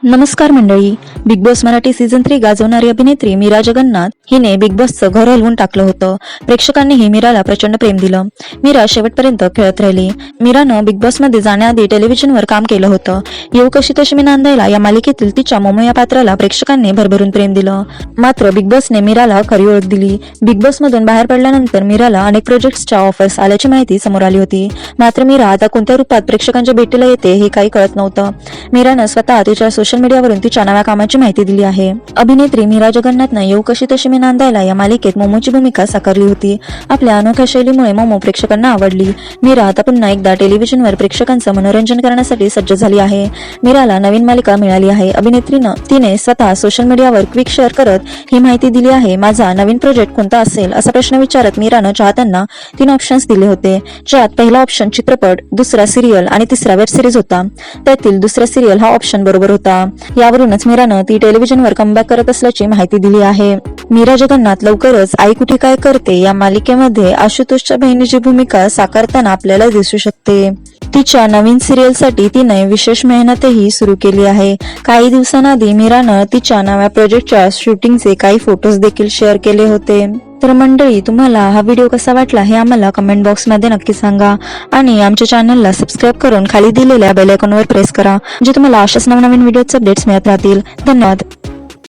नमस्कार मंडळी. Big boss Marathi season 3 गाजवणारी अभिनेत्री मीरा जगन्नाथ हिने बिग बॉसचं घर हलवून टाकलं होतं. प्रेक्षकांनीही मीराला प्रचंड प्रेम दिलं. मीरा शेवटपर्यंत खेळत राहिली. मीरानं बिग बॉस मध्ये जाण्याआधी टेलिव्हिजनवर काम केलं होतं. येऊ कशी तशी मी नांदायला या मालिकेतील तिच्या मोमो या पात्राला प्रेक्षकांनी भरभरून प्रेम दिलं. मात्र बिग बॉसने मीराला खरी ओळख दिली. बिग बॉस मधून बाहेर पडल्यानंतर मीराला अनेक प्रोजेक्ट्सच्या ऑफर्स आल्याची माहिती समोर आली होती. मात्र मीरा आता कोणत्या रूपात प्रेक्षकांच्या भेटीला येते हे काही कळत नव्हतं. मीरानं स्वतः तिच्या सोशल मीडियावरून तिच्या नव्या कामाची माहिती दिली आहे. अभिनेत्री मीरा जगन्नाथनं येऊ कशी तशी मी नांदायला या मालिकेत मोमोची भूमिका साकारली होती. आपल्या अनोख्या शैलीमुळे मोमो प्रेक्षकांना आवडली. मीरा आता पुन्हा एकदा टेलिव्हिजनवर प्रेक्षकांचं मनोरंजन करण्यासाठी सज्ज झाली आहे. मीराला नवीन मालिका मिळाली आहे. अभिनेत्रीनं तिने स्वतः सोशल मीडियावर क्विक शेअर करत ही माहिती दिली आहे. माझा नवीन प्रोजेक्ट कोणता असेल असा प्रश्न विचारत मीरानं चाहत्यांना 3 ऑप्शन्स दिले होते, ज्यात पहिला ऑप्शन चित्रपट, दुसरा सिरियल आणि तिसरा वेब सिरीज होता. त्यातील दुसरा सिरियल हा ऑप्शन बरोबर होता. यावरूनच मीरानं ती टेलिव्हिजनवर कमबॅक करत असल्याची माहिती दिली आहे. मीरा जगन्नाथ लवकरच आई कुठे काय करते या मालिकेमध्ये आशुतोषच्या बहिणीची भूमिका साकारताना आपल्याला दिसू शकते. तिच्या नवीन सिरियलसाठी तिने विशेष मेहनतही सुरू केली आहे. काही दिवसांआधी मीरानं तिच्या नव्या प्रोजेक्टच्या शूटिंगचे काही फोटोज देखील शेअर केले होते. तर मंडळी, तुम्हाला हा व्हिडिओ कसा वाटला हे आम्हाला कमेंट बॉक्स मध्ये नक्की सांगा आणि आमच्या चॅनलला सबस्क्राईब करून खाली दिलेल्या बेल आयकॉनवर प्रेस करा, म्हणजे तुम्हाला अशाच नवनवीन व्हिडिओचे अपडेट्स मिळत राहतील. धन्यवाद.